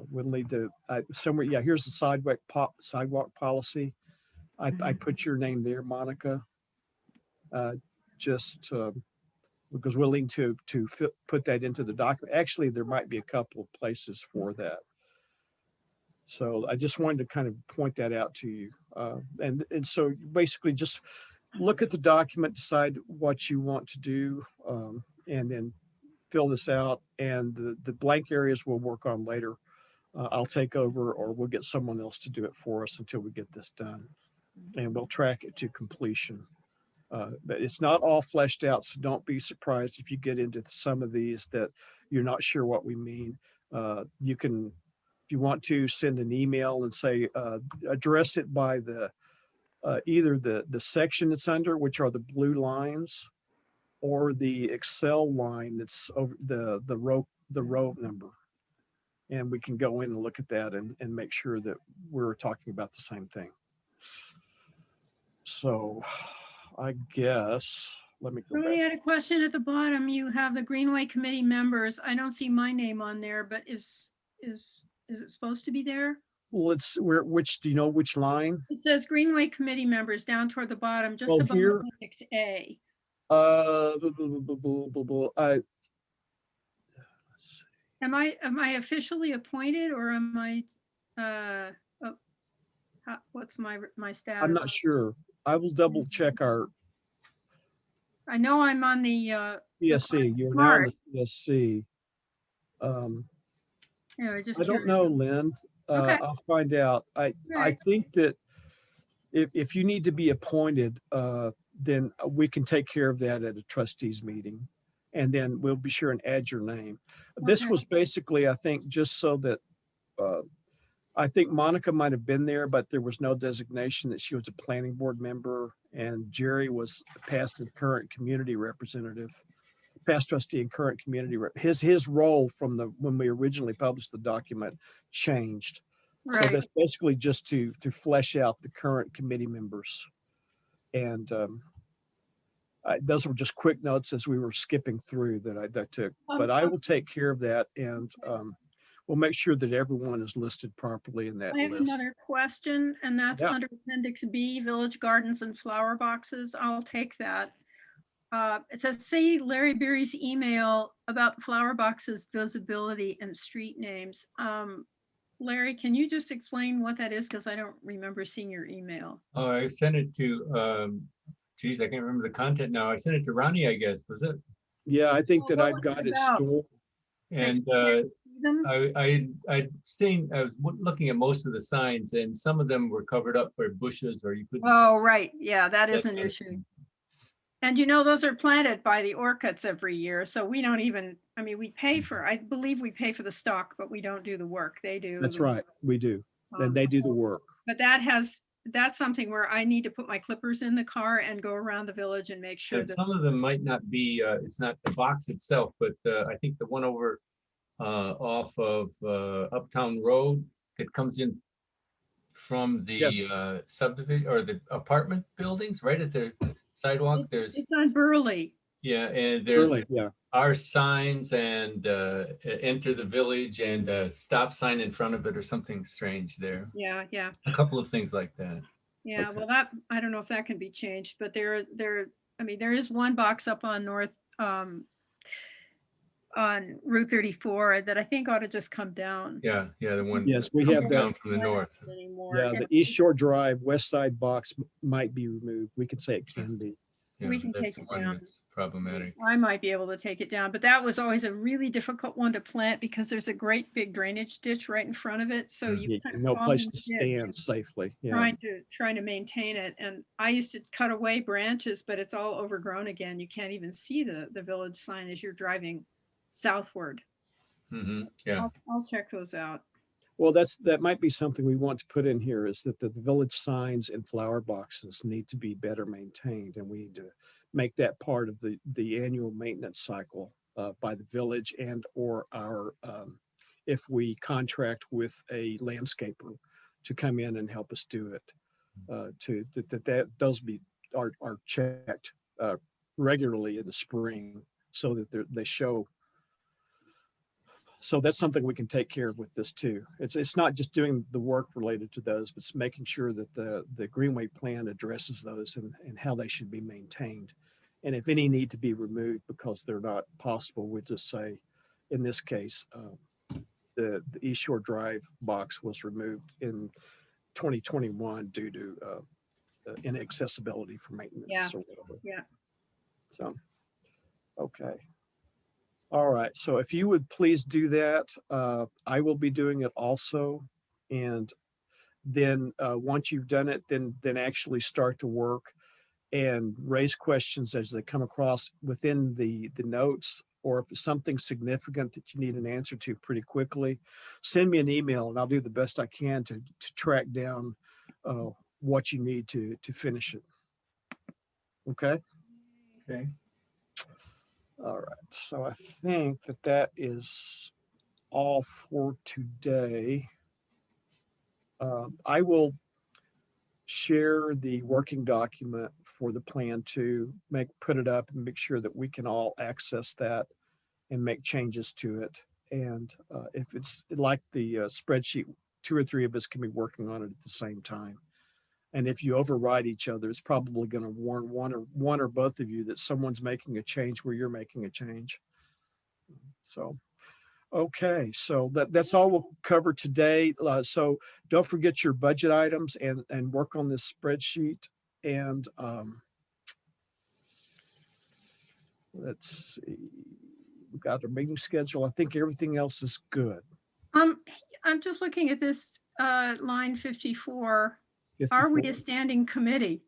We'll need to somewhere. Yeah, here's the sidewalk policy. I put your name there, Monica, just because we'll need to put that into the document. Actually, there might be a couple of places for that. So I just wanted to kind of point that out to you. And so basically just look at the document, decide what you want to do, and then fill this out. And the blank areas we'll work on later. I'll take over, or we'll get someone else to do it for us until we get this done. And we'll track it to completion. But it's not all fleshed out, so don't be surprised if you get into some of these that you're not sure what we mean. You can, if you want to, send an email and say, address it by the either the section it's under, which are the blue lines, or the Excel line that's over the row number. And we can go in and look at that and make sure that we're talking about the same thing. So I guess, let me go We back. had a question at the bottom. You have the Greenway committee members. I don't see my name on there, but is it supposed to be there? Well, which, do you know which line? It says Greenway committee members down toward the bottom, just Oh, above here? appendix A. Am I officially appointed, or am I, what's my status? I'm not sure. I will double check our I know I'm on the, PSC. You're now on the PSC. yeah, just I don't curious. know, Lynn. Okay. I'll find out. I Right. think that if you need to be appointed, then we can take care of that at a trustees meeting. And then we'll be sure and add your name. This Okay. was basically, I think, just so that, I think Monica might have been there, but there was no designation that she was a planning board member. And Jerry was past and current community representative, past trustee and current community rep. His role from when we originally published the document changed. So Right. that's basically just to flesh out the current committee members. And those were just quick notes as we were skipping through that I took, but I will take care of that. And we'll make sure that everyone is listed properly in that I have list. another question, and that's Yeah. under appendix B, village gardens and flower boxes. I'll take that. It says, see Larry Beery's email about flower boxes, visibility and street names. Larry, can you just explain what that is? Because I don't remember seeing your email. Oh, I sent it to, geez, I can't remember the content now. I sent it to Ronnie, I guess, was it? Yeah, I think that What I've was got it it about? stored. And Them? I'd seen, I was looking at most of the signs, and some of them were covered up by bushes, or you couldn't. Oh, right. Yeah, that is That an kind of issue. thing. And you know, those are planted by the orchids every year. So we don't even, I mean, we pay for, I believe we pay for the stock, but we don't do the work. They do. That's right. We do. And Um, they do the work. But that's something where I need to put my clippers in the car and go around the village and make sure And that, some of them might not be, it's not the box itself, but I think the one over off of Uptown Road that comes in from the Yes. subdivision or the apartment buildings, right at the sidewalk, there's, it's on Burley. Yeah, and there's Really, yeah. our signs and enter the village and stop sign in front of it or something strange there. Yeah, yeah, A couple of things like that. yeah. Okay. Well, that, I don't know if that can be changed, but I mean, there is one box up on on Route 34 that I think ought to just come down. Yeah, yeah, the one Yes, we coming have that. down from the north. Anymore. Yeah, And the East Shore Drive West Side box might be removed. We could say it can be. Yeah, We can that's take it one down. that's problematic. I might be able to take it down, but that was always a really difficult one to plant because there's a great big drainage ditch right in front of it. So Mm. you Yeah, kind of no fall place in to the ditch stand safely. Yeah. trying to maintain it. And I used to cut away branches, but it's all overgrown again. You can't even see the village sign as you're driving southward. Yeah, I'll check those out. Well, that might be something we want to put in here, is that the village signs and flower boxes need to be better maintained, and we need to make that part of the annual maintenance cycle by the village and or our if we contract with a landscaper to come in and help us do it. To that those are checked regularly in the spring so that they show. So that's something we can take care of with this too. It's not just doing the work related to those, but it's making sure that the Greenway plan addresses those and how they should be maintained. And if any need to be removed because they're not possible, we just say, in this case, the East Shore Drive box was removed in 2021 due to inaccessibility for maintenance or whatever. Yeah. So, okay. All right, so if you would please do that, I will be doing it also. And then once you've done it, then actually start to work and raise questions as they come across within the notes, or if it's something significant that you need an answer to pretty quickly, send me an email and I'll do the best I can to track down what you need to finish it. Okay. okay. All right, so I think that is all for today. I will share the working document for the plan to put it up and make sure that we can all access that and make changes to it. And if it's like the spreadsheet, 2 or 3 of us can be working on it at the same time. And if you override each other, it's probably going to warn one or both of you that someone's making a change where you're making a change. So, okay, so that's all we'll cover today. So don't forget your budget items and work on this spreadsheet. And let's see, we've got our meeting schedule. I think everything else is good. I'm just looking at this line 54. Are we a 54. standing committee?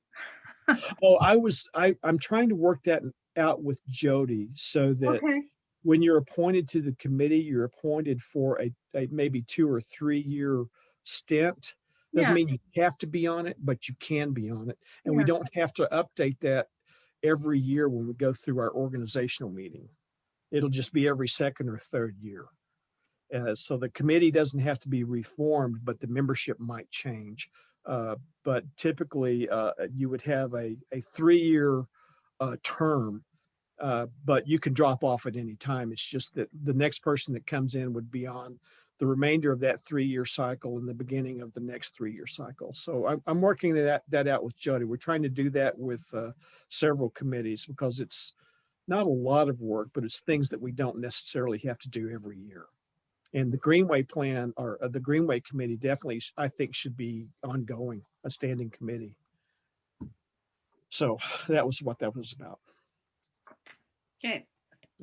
Oh, I'm trying to work that out with Jody so that Okay. when you're appointed to the committee, you're appointed for a maybe 2 or 3 year stint. Doesn't Yeah. mean you have to be on it, but you can be on it. And we Yeah. don't have to update that every year when we go through our organizational meeting. It'll just be every second or third year. So the committee doesn't have to be reformed, but the membership might change. But typically, you would have a 3-year term, but you can drop off at any time. It's just that the next person that comes in would be on the remainder of that 3-year cycle and the beginning of the next 3-year cycle. So I'm working that out with Jody. We're trying to do that with several committees because it's not a lot of work, but it's things that we don't necessarily have to do every year. And the Greenway plan or the Greenway committee definitely, I think, should be ongoing, a standing committee. So that was what that was about. Okay.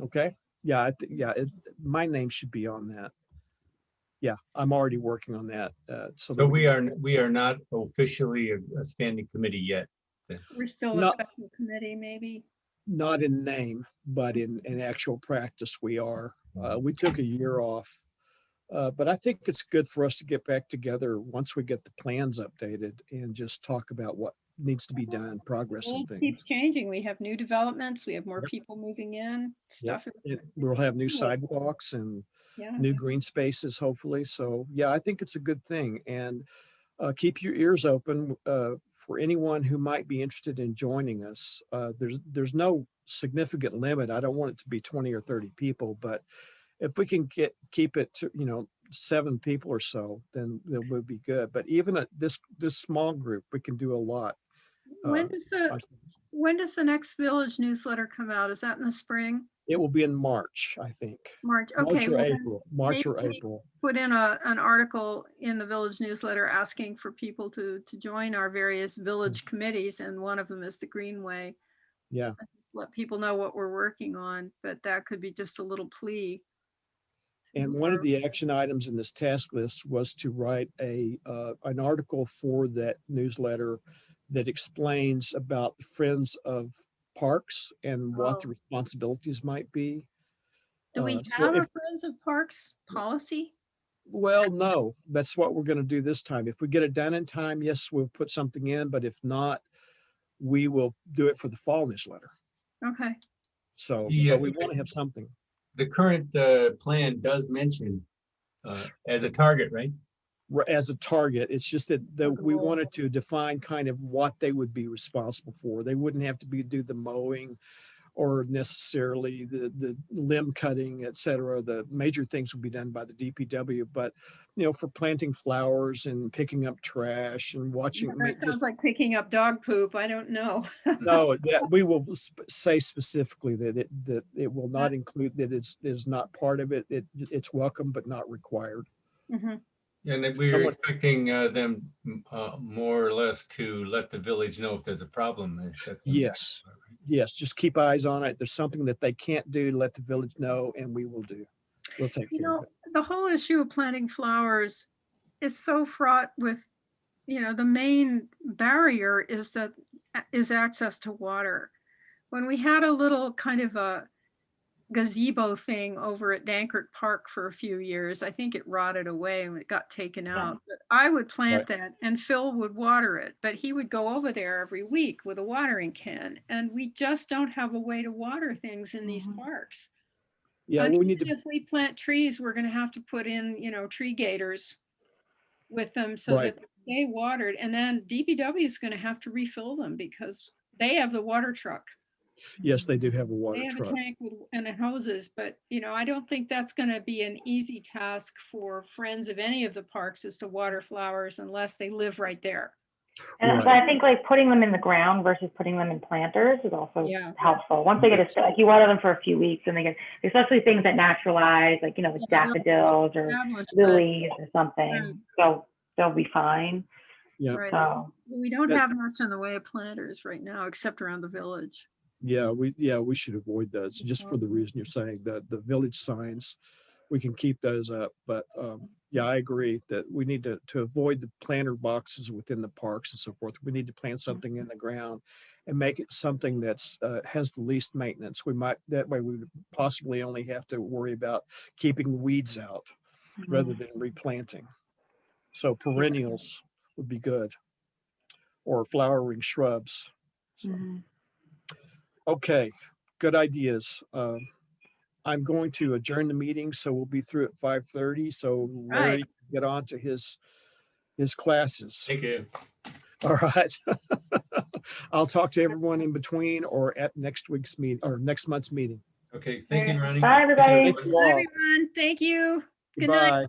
Okay. Yeah. My name should be on that. Yeah, I'm already working on that. So So we are not officially a standing committee yet. We're still a Not- special committee, maybe. not in name, but in actual practice, we are. We took a year off. But I think it's good for us to get back together once we get the plans updated and just talk about what needs to be done, progress Well, and it things. keeps changing. We have new developments. We have more Yep. people moving in. Stuff is. We'll have new it's- sidewalks and Yeah. new green spaces, hopefully. So yeah, I think it's a good thing. And keep your ears open for anyone who might be interested in joining us. There's no significant limit. I don't want it to be 20 or 30 people, but if we can keep it to, 7 people or so, then it would be good. But even at this small group, we can do a lot. When does the next village newsletter come out? Is that in the spring? It will be in March, I think. March, okay. March or maybe April. Put in an article in the village newsletter asking for people to join our various village committees, and one of them is the Greenway. Yeah. Just let people know what we're working on, but that could be just a little plea. And one of the action items in this task list was to write an article for that newsletter that explains about the Friends of Parks and what the responsibilities might be. Do we have a Friends of Parks policy? Well, no, that's what we're going to do this time. If we get it done in time, yes, we'll put something in, but if not, we will do it for the fall newsletter. Okay. So, Yeah, but we want to have something. The current plan does mention as a target, right? As a target, it's just that we wanted to define kind of what they would be responsible for. They wouldn't have to do the mowing or necessarily the limb cutting, et cetera. The major things would be done by the DPW, but for planting flowers and picking up trash and watching. That sounds like picking up dog poop. I don't know. No, that we will say specifically that it will not include, that it's not part of it. It's welcome but not required. Mm-hmm. And that we're expecting them more or less to let the village know if there's a problem. Yes. Yes, just keep eyes on it. There's something that they can't do, let the village know, and we will do. We'll take care of it. The whole issue of planting flowers is so fraught with, the main barrier is access to water. When we had a little kind of a gazebo thing over at Dankert Park for a few years, I think it rotted away and it got taken out. But I would plant that and Phil would water it, but he would go over there every week with a watering can, and we just don't have a way to water things in these parks. Yeah, and we need to. If we plant trees, we're going to have to put in, tree gators with them so that they stay watered, and then DPW is going to have to refill them because they have the water truck. Yes, they do have a water They have truck. a tank and hoses, but I don't think that's going to be an easy task for friends of any of the parks, is to water flowers unless they live right there. And I think like putting them in the ground versus putting them in planters is also helpful. Once they get like you water them for a few weeks and they get, especially things that naturalize, like with daffodils or lilies or something. So they'll be fine. Yeah. Right. So we don't have much in the way of planters right now, except around the village. Yeah, we should avoid those just for the reason you're saying. The village signs, we can keep those up, but yeah, I agree that we need to avoid the planter boxes within the parks and so forth. We need to plant something in the ground and make it something that's has the least maintenance. That way we would possibly only have to worry about keeping weeds out rather than replanting. So perennials would be good, or flowering shrubs. So. Okay, good ideas. I'm going to adjourn the meeting, so we'll be through at 5:30. So Larry, get on to his classes. Thank you. All right. I'll talk to everyone in between or at next week's meeting or next month's meeting. Okay, thank you, Ronnie. bye, everybody. Bye, everyone. Thank you. Good night.